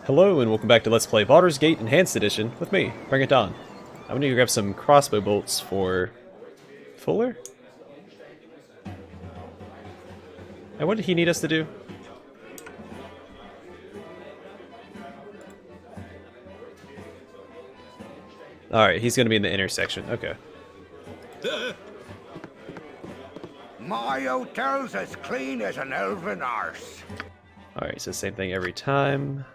Hello and welcome back to Let's Play Baldur's Gate Enhanced Edition with me, Bring It On. I'm going to grab some crossbow bolts for Fuller? And what did he need us to do? Alright, he's going to be in the intersection. Okay. My hotel's as clean as an elven arse. Alright, so same thing every time.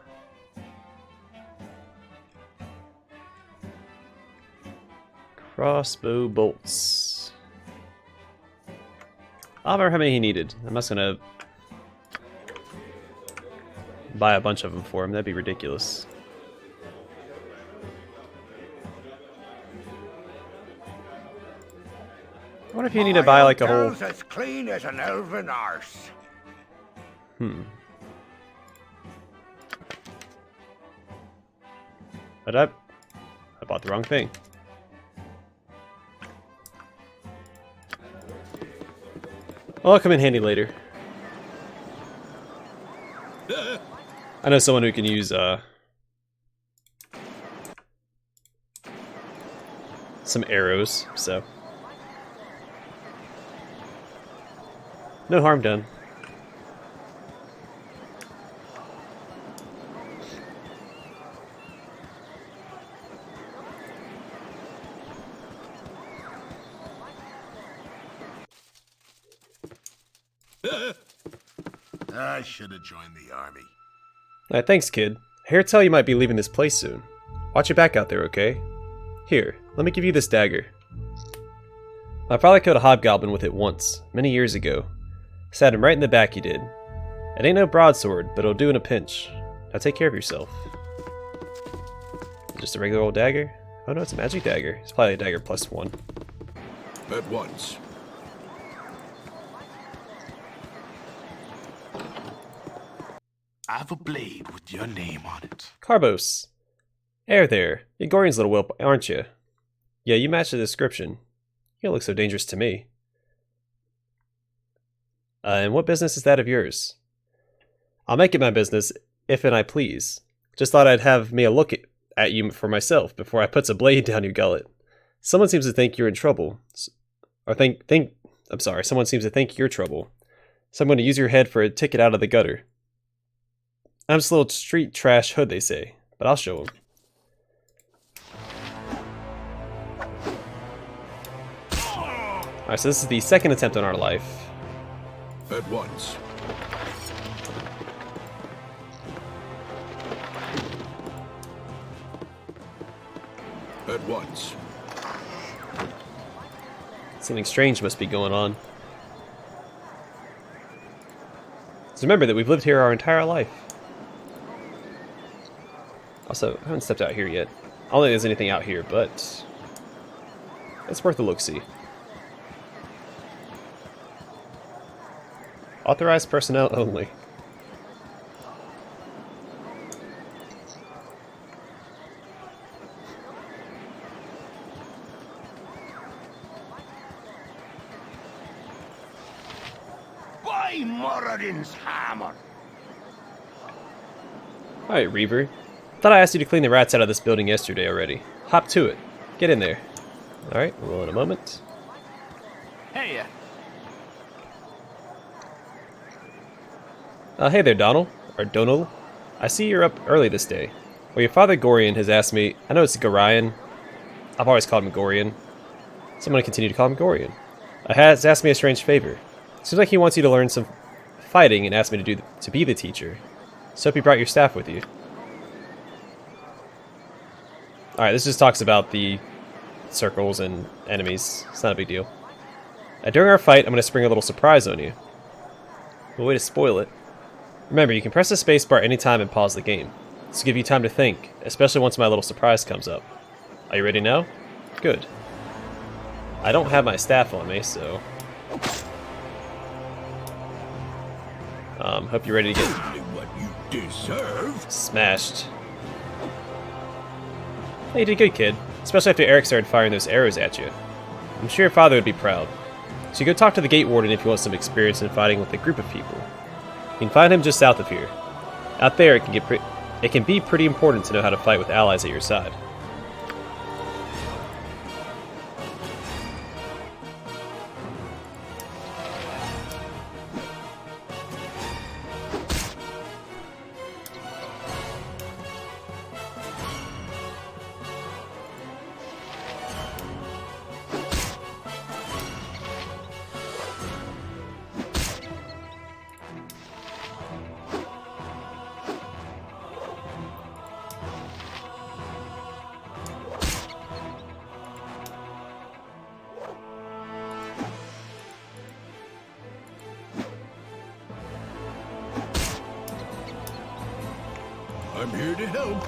Crossbow bolts. I don't remember how many he needed. I'm just gonna buy a bunch of them for him. That'd be ridiculous. I wonder if you need to buy like a whole. As clean as an elven arse. But I bought the wrong thing. Well, I'll come in handy later. I know someone who can use some arrows, so no harm done. I should have joined the army. Alright, thanks, kid. I hear tell you might be leaving this place soon. Watch your back out there, okay? Here, let me give you this dagger. My father killed a hobgoblin with it once, many years ago. Stabbed him right in the back, he did. It ain't no broadsword, but it'll do in a pinch. Now take care of yourself. Just a regular old dagger? Oh no, it's a magic dagger. It's probably a dagger +1. At once. I have a blade with your name on it. Carbos. Hey there. You're Gorion's little whelp, aren't you? Yeah, you match the description. You don't look so dangerous to me. And what business is that of yours? I'll make it my business, if and I please. Just thought I'd have me a look at you for myself before I puts a blade down your gullet. Someone seems to think you're in trouble. Someone seems to think you're trouble. So I'm going to use your head for a ticket out of the gutter. I'm just a little street trash hood, they say, but I'll show them. Alright, so this is the second attempt on our life. At once. At once. Something strange must be going on. So remember that we've lived here our entire life. Also, I haven't stepped out here yet. I don't think there's anything out here, but it's worth a look-see. Authorized personnel only. By Moradin's hammer. Alright, Reaver. Thought I asked you to clean the rats out of this building yesterday already. Hop to it. Get in there. Alright, we'll in a moment. Hey. Hey there, Donald. Or Donald. I see you're up early this day. Well, your father Gorion has asked me... I know it's Gorion. I've always called him Gorion. So I'm going to continue to call him Gorion. Has asked me a strange favor. Seems like he wants you to learn some fighting and asked me to be the teacher. So hope you brought your staff with you. Alright, this just talks about the circles and enemies. It's not a big deal. During our fight, I'm going to spring a little surprise on you. No way to spoil it. Remember, you can press the spacebar anytime and pause the game. This will give you time to think, especially once my little surprise comes up. Are you ready now? Good. I don't have my staff on me, so... hope you're ready to get... What you deserve. Smashed. Hey, you did good, kid. Especially after Eric started firing those arrows at you. I'm sure your father would be proud. So you go talk to the gate warden if you want some experience in fighting with a group of people. You can find him just south of here. Out there, it can get It can be pretty important to know how to fight with allies at your side. I'm here to help.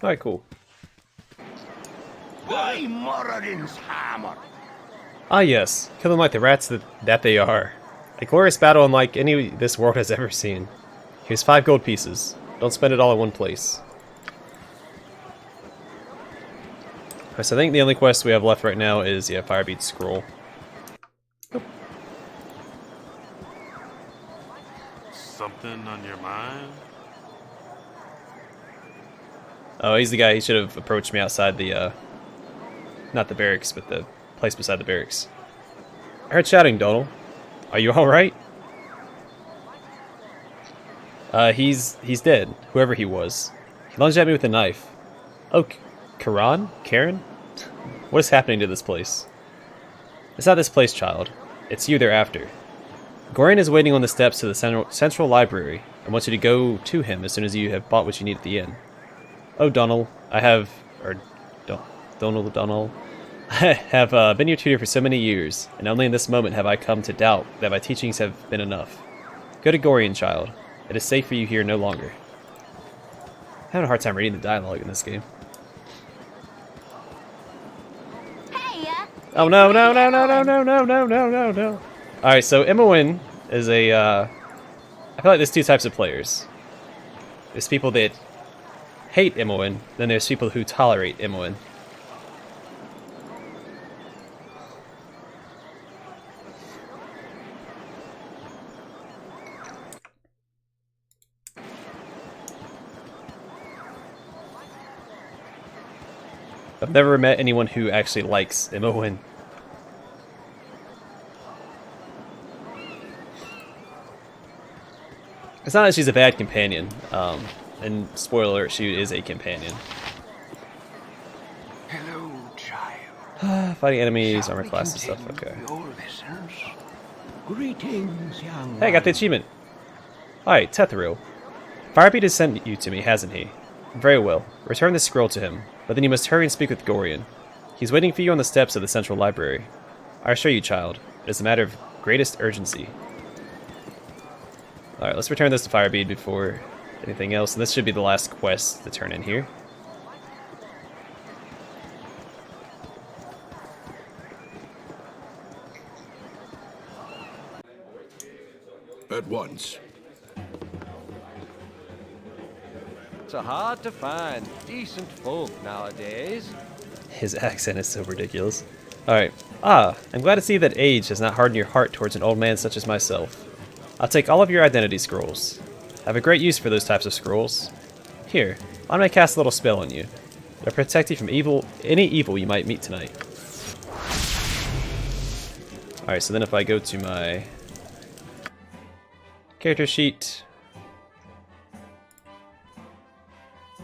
Alright, cool. Why Moradin's hammer? Ah yes, kill them like the rats that they are. A glorious battle unlike any this world has ever seen. Here's 5 gold pieces. Don't spend it all in one place. Alright, so I think the only quest we have left right now is, yeah, Firebeat Scroll. Nope. Something on your mind? Oh, he's the guy. He should have approached me outside the, not the barracks, but the place beside the barracks. I heard shouting, Donald. Are you alright? He's dead, whoever he was. He lunged at me with a knife. Oh, Karen? What is happening to this place? It's not this place, child. It's you they're after. Gorion is waiting on the steps to the central library. I want you to go to him as soon as you have bought what you need at the inn. Oh, Donald, I have been your tutor for so many years, and only in this moment have I come to doubt that my teachings have been enough. Go to Gorion, child. It is safe for you here no longer. I'm having a hard time reading the dialogue in this game. Oh no. Alright, so Imoen is a, I feel like there's 2 types of players. There's people that hate Imoen, then there's people who tolerate Imoen. I've never met anyone who actually likes Imoen. It's not that she's a bad companion, and spoiler alert, she is a companion. Hello, child. Fighting enemies, armor class and stuff, okay. Your listeners. Greetings, young Hey, I got the achievement! Hi, Tethril. Firebeat has sent you to me, hasn't he? Very well. Return this scroll to him, but then you must hurry and speak with Gorion. He's waiting for you on the steps of the central library. I assure you, child, it is a matter of greatest urgency. Alright, let's return this to Firebeat before anything else, and this should be the last quest to turn in here. At once. It's hard to find decent folk nowadays. His accent is so ridiculous. Alright. Ah, I'm glad to see that age has not hardened your heart towards an old man such as myself. I'll take all of your identity scrolls. I have a great use for those types of scrolls. Here, I'm going to cast a little spell on you. It'll protect you from any evil you might meet tonight. Alright, so then if I go to my character sheet,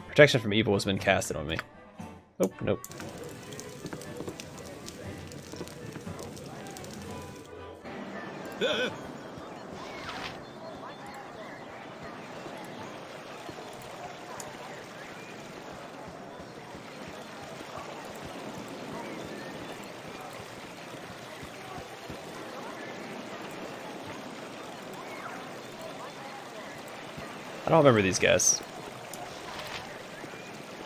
protection from evil has been casted on me. Oh, nope. I don't remember these guys.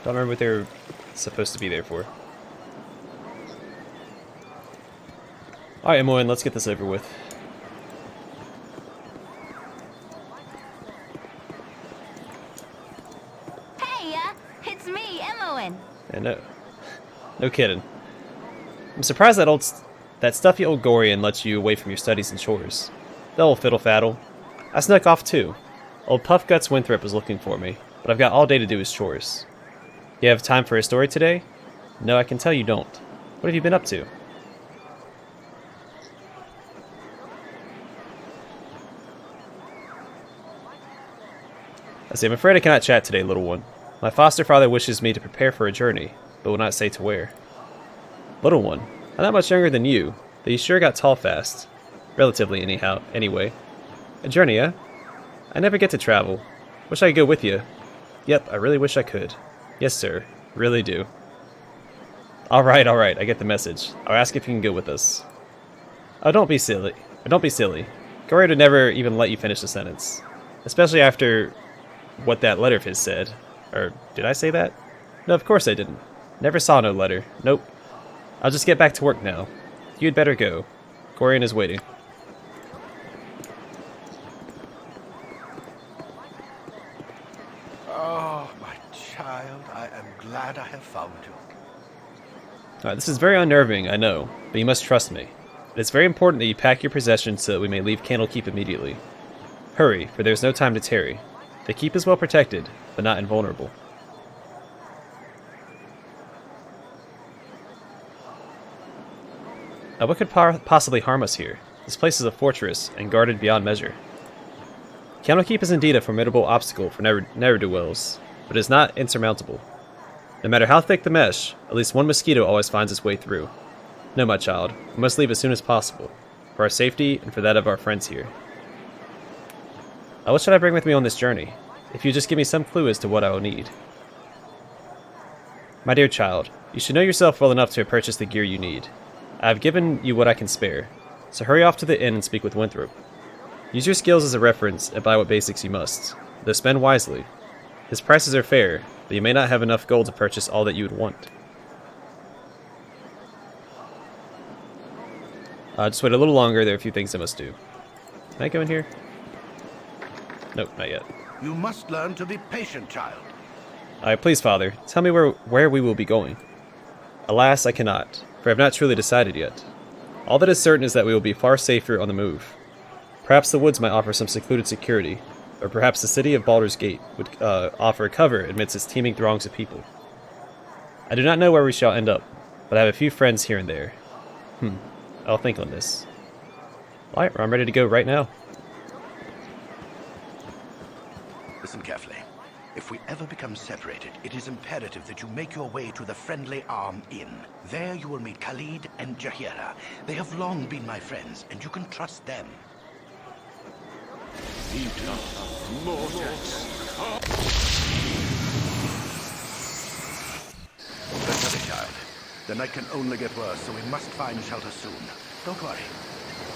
Don't remember what they're supposed to be there for. Alright, Imoen, let's get this over with. Hey, it's me, Imoen. And no kidding. I'm surprised that stuffy old Gorion lets you away from your studies and chores. The old fiddle-faddle. I snuck off too. Old Puffguts Winthrop was looking for me, but I've got all day to do his chores. You have time for a story today? No, I can tell you don't. What have you been up to? I say, I'm afraid I cannot chat today, little one. My foster father wishes me to prepare for a journey, but will not say to where. Little one, I'm not much younger than you, but you sure got tall fast. Relatively, anyhow, anyway. A journey, eh? I never get to travel. Wish I could go with you. Yep, I really wish I could. Yes, sir. Really do. Alright, I get the message. I'll ask if you can go with us. Oh, don't be silly. Don't be silly. Gorion would never even let you finish the sentence. Especially after what that letter of his said. Or, did I say that? No, of course I didn't. Never saw no letter. Nope. I'll just get back to work now. You'd better go. Gorion is waiting. Oh, my child, I am glad I have found you. Alright, this is very unnerving, I know, but you must trust me. It's very important that you pack your possessions so that we may leave Candlekeep immediately. Hurry, for there is no time to tarry. The keep is well protected, but not invulnerable. What could possibly harm us here? This place is a fortress, and guarded beyond measure. Candlekeep is indeed a formidable obstacle for ne'er-do-wells, but it is not insurmountable. No matter how thick the mesh, at least one mosquito always finds its way through. No, my child, we must leave as soon as possible, for our safety and for that of our friends here. What should I bring with me on this journey? If you just give me some clue as to what I will need. My dear child, you should know yourself well enough to purchase the gear you need. I have given you what I can spare, so hurry off to the inn and speak with Winthrop. Use your skills as a reference and buy what basics you must, though spend wisely. His prices are fair, but you may not have enough gold to purchase all that you would want. Just wait a little longer, there are a few things I must do. Can I go in here? Nope, not yet. You must learn to be patient, child. Please, father, tell me where we will be going. Alas, I cannot, for I have not truly decided yet. All that is certain is that we will be far safer on the move. Perhaps the woods might offer some secluded security, or perhaps the city of Baldur's Gate would offer cover amidst its teeming throngs of people. I do not know where we shall end up, but I have a few friends here and there. I'll think on this. Alright, I'm ready to go right now. Listen carefully. If we ever become separated, it is imperative that you make your way to the Friendly Arm Inn. There you will meet Khalid and Jahira. They have long been my friends, and you can trust them. Don't worry, child. The night can only get worse, so we must find shelter soon. Don't worry.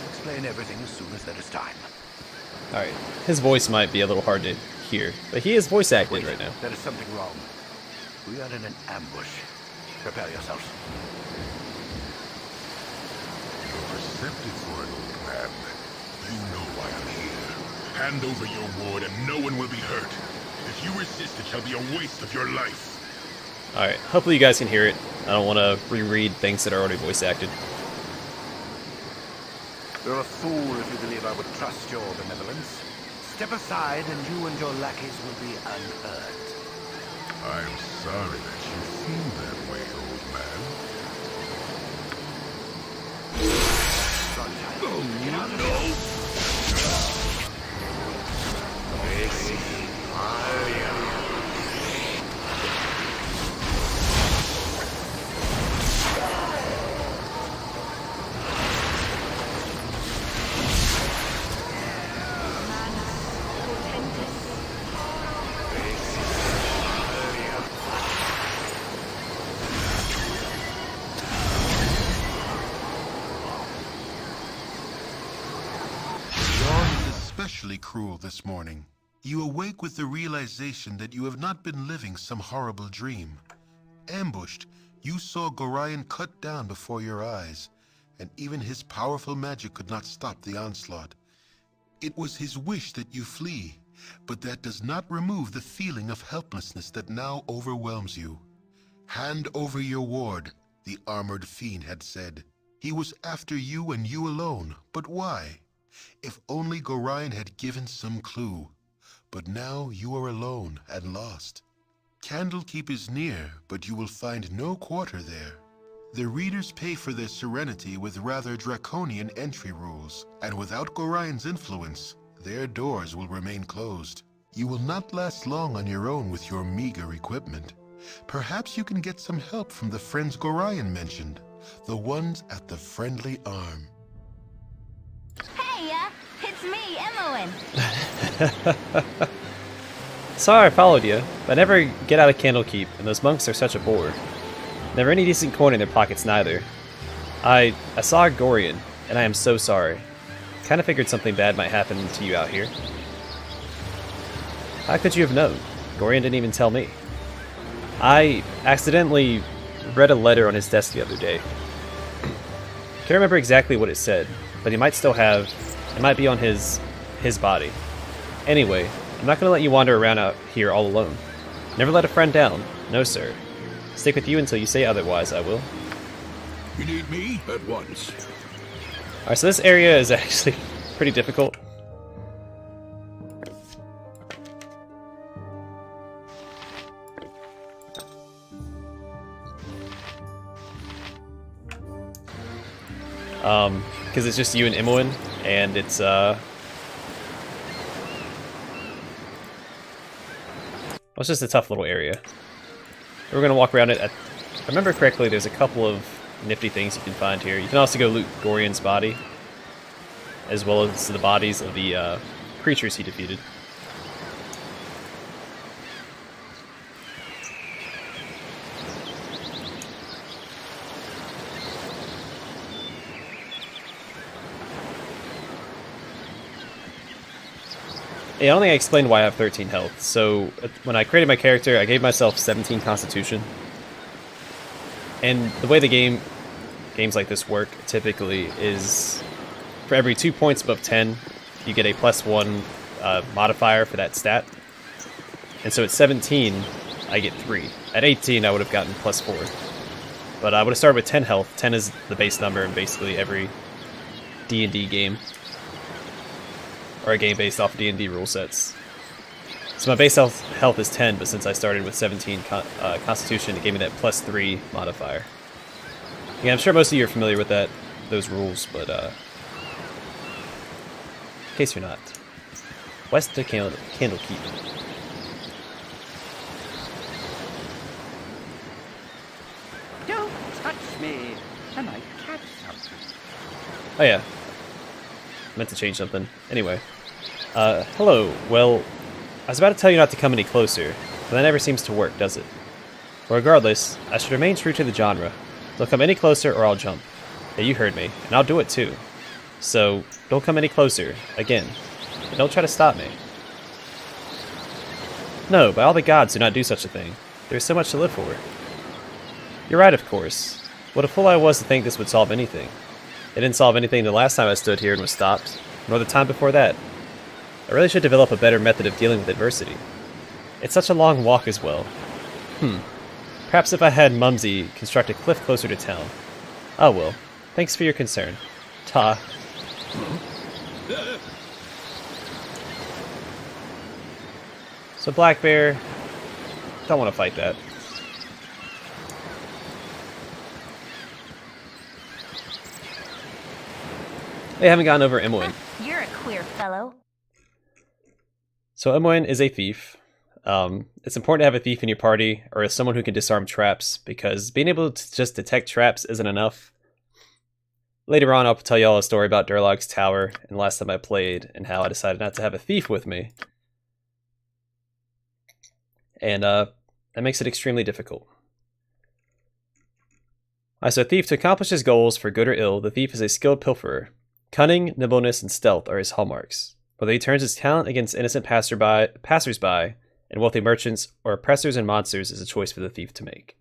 I'll explain everything as soon as there is time. Alright, his voice might be a little hard to hear, but he is voice acted right now. There is something wrong. We are in an ambush. Prepare yourselves. You're receptive for an old man. You know I am here. Hand over your ward and no one will be hurt. If you resist, it shall be a waste of your life. Alright, hopefully you guys can hear it. I don't want to reread things that are already voice acted. You're a fool if you believe I would trust your benevolence. Step aside and you and your lackeys will be unhurt. I'm sorry that you feel that way, old man. Oh, no! Especially cruel this morning. You awake with the realization that you have not been living some horrible dream. Ambushed, you saw Gorion cut down before your eyes, and even his powerful magic could not stop the onslaught. It was his wish that you flee, but that does not remove the feeling of helplessness that now overwhelms you. Hand over your ward, the armored fiend had said. He was after you and you alone, but why? If only Gorion had given some clue. But now you are alone and lost. Candlekeep is near, but you will find no quarter there. The readers pay for their serenity with rather draconian entry rules, and without Gorion's influence, their doors will remain closed. You will not last long on your own with your meager equipment. Perhaps you can get some help from the friends Gorion mentioned, the ones at the Friendly Arm. Hey, it's me, Emmeline. Sorry I followed you, but I never get out of Candlekeep, and those monks are such a bore. Never any decent coin in their pockets neither. I saw Gorion, and I am so sorry. Kinda figured something bad might happen to you out here. How could you have known? Gorion didn't even tell me. I accidentally read a letter on his desk the other day. Can't remember exactly what it said, but he might still have... It might be on his body. Anyway, I'm not gonna let you wander around out here all alone. Never let a friend down. No, sir. Stick with you until you say otherwise, I will. You need me at once. Alright, so this area is actually pretty difficult. Because it's just you and Imoen, and it's, well, it's just a tough little area. We're gonna walk around it. If I remember correctly, there's a couple of nifty things you can find here. You can also go loot Gorion's body, as well as the bodies of the creatures he defeated. Yeah, I don't think I explained why I have 13 health. So, when I created my character, I gave myself 17 constitution. And the way the games like this work, typically, is for every 2 points above 10, you get a +1 modifier for that stat. And so at 17, I get 3. At 18, I would have gotten +4. But I would have started with 10 health. 10 is the base number in basically every D&D game. Or a game based off D&D rule sets. So my base health is 10, but since I started with 17 Constitution, it gave me that +3 modifier. Yeah, I'm sure most of you are familiar with those rules, but in case you're not. West to Candlekeep. Don't touch me! I might catch something. Oh yeah. Meant to change something. Anyway. Hello. Well, I was about to tell you not to come any closer, but that never seems to work, does it? Well, regardless, I should remain true to the genre. Don't come any closer or I'll jump. Yeah, you heard me, and I'll do it too. So, don't come any closer, again. And don't try to stop me. No, by all the gods, do not do such a thing. There is so much to live for. You're right, of course. What a fool I was to think this would solve anything. It didn't solve anything the last time I stood here and was stopped, nor the time before that. I really should develop a better method of dealing with adversity. It's such a long walk as well. Perhaps if I had Mumsy construct a cliff closer to town. Oh well. Thanks for your concern. Ta. So Black Bear, don't want to fight that. They haven't gotten over Imoen. You're a queer fellow. So Imoen is a thief. It's important to have a thief in your party, or someone who can disarm traps, because being able to just detect traps isn't enough. Later on, I'll tell y'all a story about Durlog's Tower, and last time I played, and how I decided not to have a thief with me. And that makes it extremely difficult. So a thief, to accomplish his goals for good or ill, the thief is a skilled pilferer. Cunning, nimbleness, and stealth are his hallmarks. Whether he turns his talent against innocent passersby, and wealthy merchants, or oppressors and monsters is a choice for the thief to make.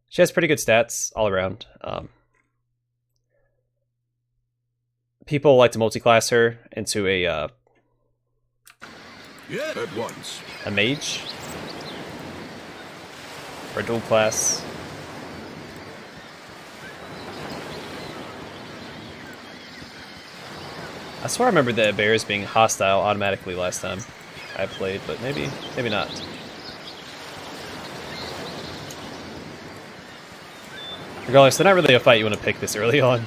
She has pretty good stats all around. People like to multi-class her into a Yeah, at once. mage. or dual class. I swear I remember the bears being hostile automatically last time I played, but maybe not. Regardless, they're not really a fight you want to pick this early on.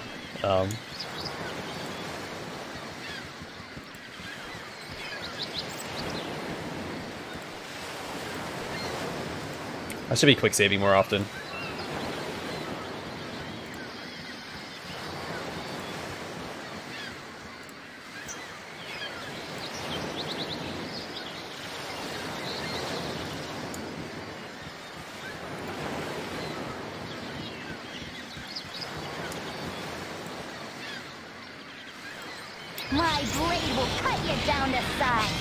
I should be quick saving more often. My blade will cut you down to size.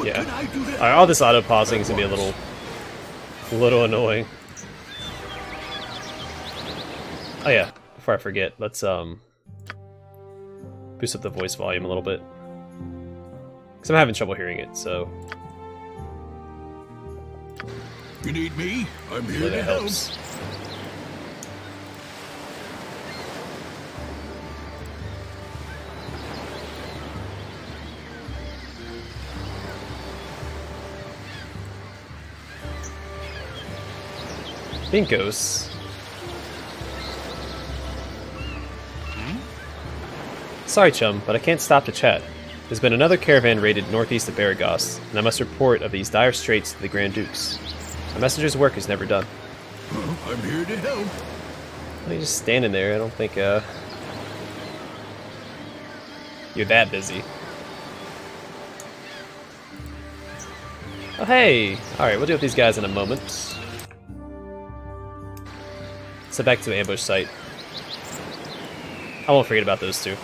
Yeah. Alright, all this auto pausing is gonna be a little annoying. Oh yeah, before I forget, let's boost up the voice volume a little bit. Because I'm having trouble hearing it, so You need me? I'm here hopefully to that help. helps. Binkos. Sorry, chum, but I can't stop to chat. There's been another caravan raided northeast of Baragos, and I must report of these dire straits to the Grand Dukes. A messenger's work is never done. I'm here to help. Well, you're just standing there. I don't think you're that busy. Oh, hey! Alright, we'll deal with these guys in a moment. So back to the ambush site. I won't forget about those two.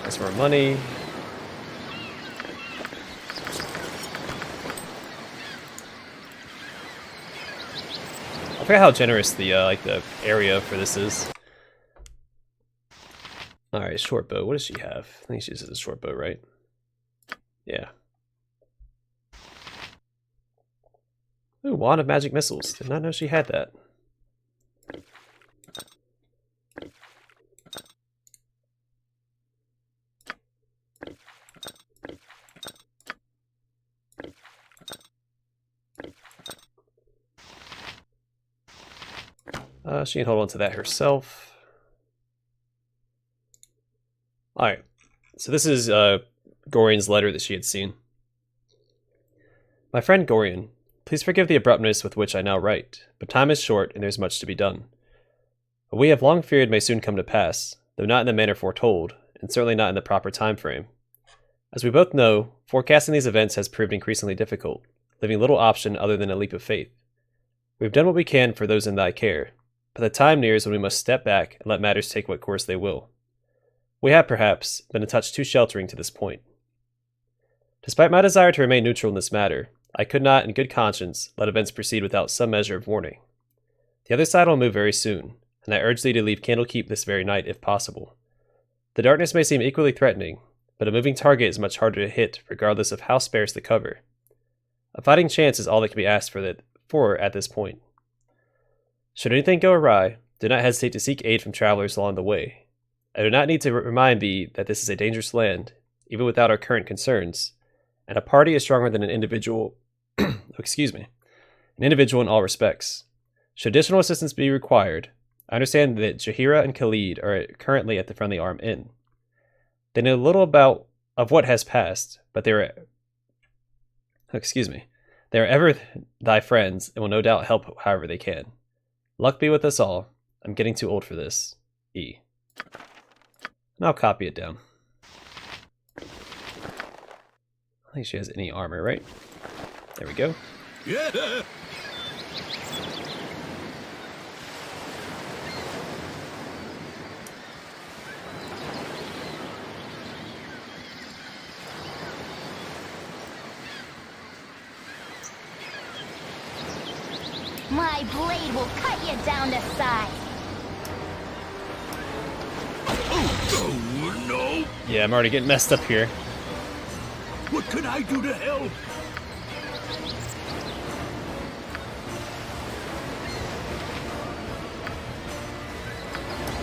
That's more money. I forget how generous the like the area for this is. All right, short bow. What does she have? I think she uses a short bow, right? Yeah. Ooh, wand of magic missiles. Did not know she had that. She can hold on to that herself. Alright, so this is Gorion's letter that she had seen. My friend Gorion, please forgive the abruptness with which I now write, but time is short and there's much to be done. What we have long feared may soon come to pass, though not in the manner foretold, and certainly not in the proper time frame. As we both know, forecasting these events has proved increasingly difficult, leaving little option other than a leap of faith. We have done what we can for those in thy care, but the time nears when we must step back and let matters take what course they will. We have, perhaps, been a touch too sheltering to this point. Despite my desire to remain neutral in this matter, I could not, in good conscience, let events proceed without some measure of warning. The other side will move very soon, and I urge thee to leave Candlekeep this very night, if possible. The darkness may seem equally threatening, but a moving target is much harder to hit, regardless of how sparse the cover. A fighting chance is all that can be asked for at this point. Should anything go awry, do not hesitate to seek aid from travelers along the way. I do not need to remind thee that this is a dangerous land, even without our current concerns, and a party is stronger than an individual. Excuse me. An individual in all respects. Should additional assistance be required, I understand that Jaheira and Khalid are currently at the Friendly Arm Inn. They know little of what has passed, but they are ever thy friends and will no doubt help however they can. Luck be with us all. I'm getting too old for this. E. And I'll copy it down. I don't think she has any armor, right? There we go. Yeah. My blade will cut you down to size. Oh, no. Yeah, I'm already getting messed up here. What can I do to help?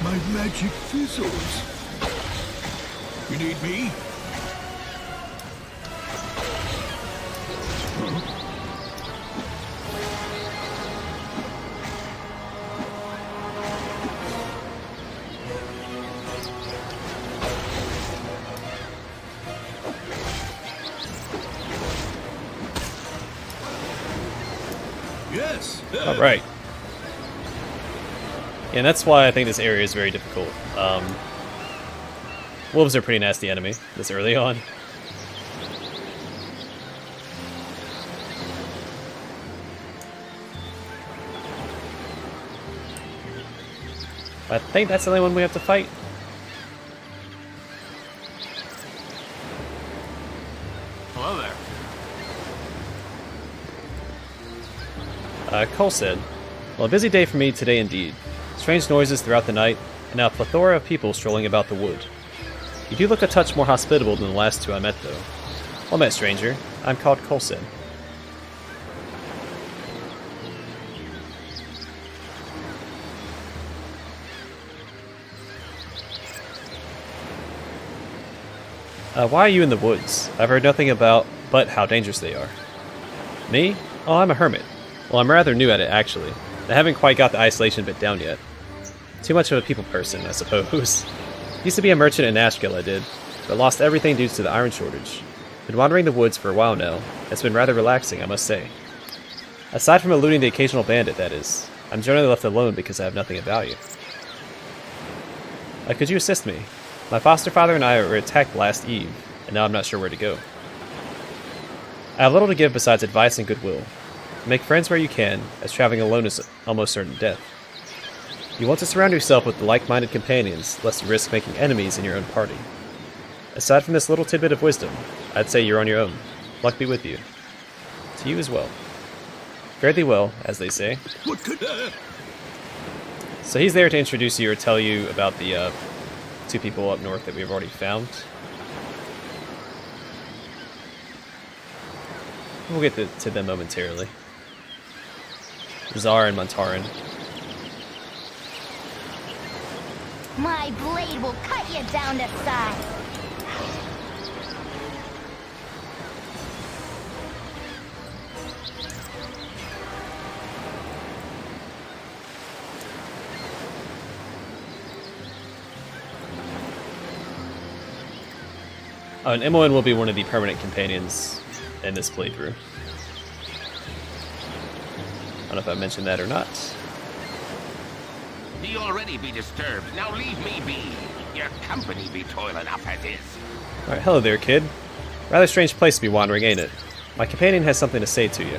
My magic fizzles. You need me? Yes. All right. Yeah, and that's why I think this area is very difficult. Wolves are a pretty nasty enemy this early on. I think that's the only one we have to fight. Hello there. Cole said, "Well, a busy day for me today indeed. Strange noises throughout the night, and now a plethora of people strolling about the wood. You do look a touch more hospitable than the last two I met, though. Well met, stranger. I'm called Colson." Why are you in the woods? I've heard nothing about but how dangerous they are. Me? Oh, I'm a hermit. Well, I'm rather new at it, actually. I haven't quite got the isolation bit down yet. Too much of a people person, I suppose. Used to be a merchant in Ashkill, I did, but lost everything due to the iron shortage. Been wandering the woods for a while now. It's been rather relaxing, I must say. Aside from eluding the occasional bandit, that is. I'm generally left alone because I have nothing of value. Could you assist me? My foster father and I were attacked last eve, and now I'm not sure where to go. I have little to give besides advice and goodwill. Make friends where you can, as traveling alone is almost certain death. You want to surround yourself with like-minded companions, lest you risk making enemies in your own party. Aside from this little tidbit of wisdom, I'd say you're on your own. Luck be with you. To you as well. Fare thee well, as they say. What could So he's there to introduce you or tell you about the two people up north that we've already found. We'll get to them momentarily. Zar and Montaran. My blade will cut you down to size. And Imoen will be one of the permanent companions in this playthrough. I don't know if I mentioned that or not. He already be disturbed. Now leave me be. Your company be toil enough as is. Alright, hello there, kid. Rather strange place to be wandering, ain't it? My companion has something to say to you.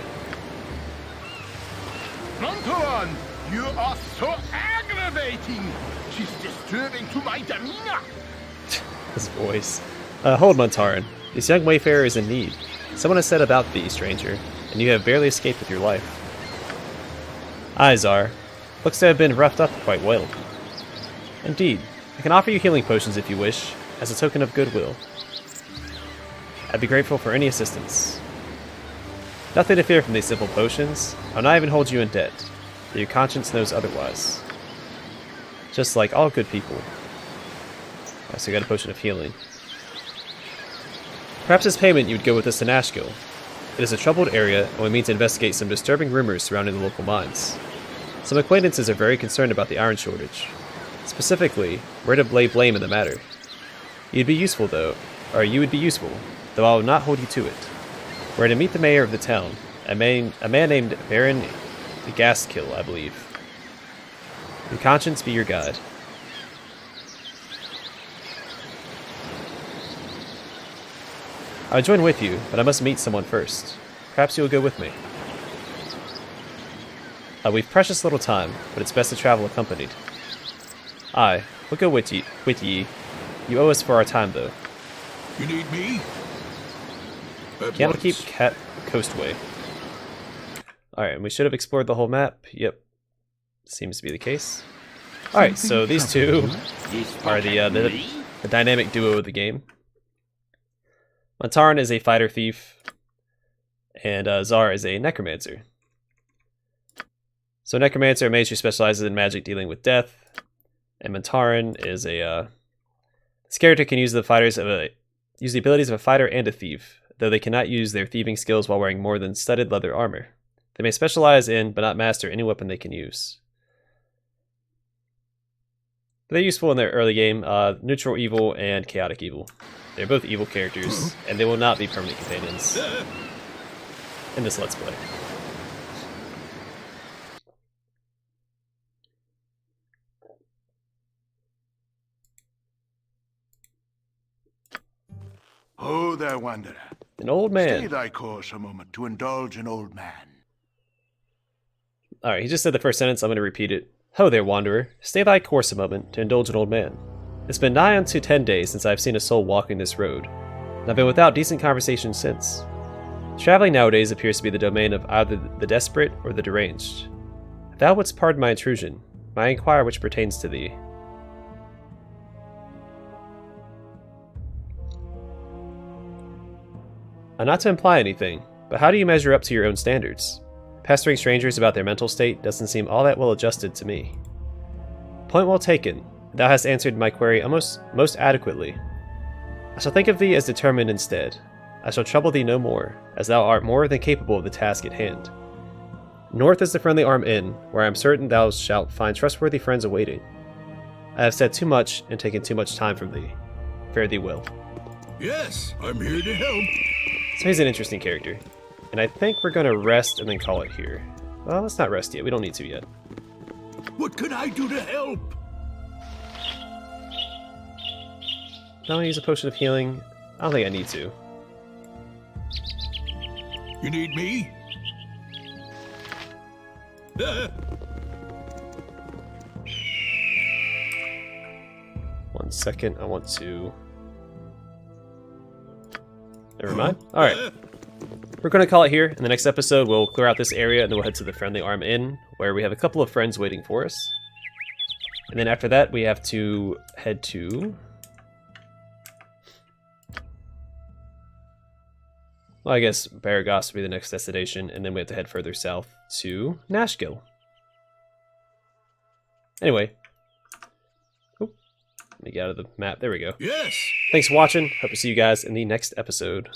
Montaran, you are so aggravating. She's disturbing to my demeanor. His voice. Hold, Montaran. This young wayfarer is in need. Someone has said about thee, stranger, and you have barely escaped with your life. Aye, Zar. Looks to have been roughed up quite well. Indeed. I can offer you healing potions if you wish, as a token of goodwill. I'd be grateful for any assistance. Nothing to fear from these simple potions. I'll not even hold you in debt, though your conscience knows otherwise. Just like all good people. Alright, so we got a potion of healing. Perhaps as payment you would go with us to Nashville. It is a troubled area, and we mean to investigate some disturbing rumors surrounding the local mines. Some acquaintances are very concerned about the iron shortage. Specifically, where to lay blame in the matter. You would be useful, though I will not hold you to it. We're to meet the mayor of the town, a man named Baron the Gaskill, I believe. Your conscience be your guide. I would join with you, but I must meet someone first. Perhaps you will go with me. We've precious little time, but it's best to travel accompanied. Aye, we'll go with ye. You owe us for our time, though. You need me? Candlekeep Coastway. Alright, and we should have explored the whole map. Yep. Seems to be the case. Alright, so these two are the dynamic duo of the game. Mantaran is a fighter thief, and Zar is a necromancer. So necromancer, a mage who specializes in magic dealing with death, and Mantaran is a this character can use the abilities of a fighter and a thief, though they cannot use their thieving skills while wearing more than studded leather armor. They may specialize in, but not master, any weapon they can use. They're useful in their early game, neutral evil and chaotic evil. They're both evil characters, and they will not be permanent companions in this Let's Play. Oh, there, wanderer. An old Stay man. thy course a moment to indulge an old man. Alright, he just said the first sentence, I'm going to repeat it. Ho there, wanderer. Stay thy course a moment to indulge an old man. It's been nigh unto 10 days since I have seen a soul walking this road, and I've been without decent conversation since. Traveling nowadays appears to be the domain of either the desperate or the deranged. If thou wouldst pardon my intrusion, may I inquire which pertains to thee? Not to imply anything, but how do you measure up to your own standards? Pestering strangers about their mental state doesn't seem all that well adjusted to me. Point well taken. Thou hast answered my query most adequately. I shall think of thee as determined instead. I shall trouble thee no more, as thou art more than capable of the task at hand. North is the Friendly Arm Inn, where I am certain thou shalt find trustworthy friends awaiting. I have said too much and taken too much time from thee. Fare thee well. Yes, I'm here to help. So he's an interesting character. And I think we're going to rest and then call it here. Well, let's not rest yet. We don't need to yet. What can I do to help? Now I use a potion of healing. I don't think I need to. You need me? 1 second. I want to... Never mind. Alright. We're going to call it here. In the next episode, we'll clear out this area and then we'll head to the Friendly Arm Inn, where we have a couple of friends waiting for us. And then after that, we have to head to... Well, I guess Baragos will be the next destination, and then we have to head further south to Nashville. Anyway. Oop. Let me get out of the map. There we go. Yes. Thanks for watching. Hope to see you guys in the next episode.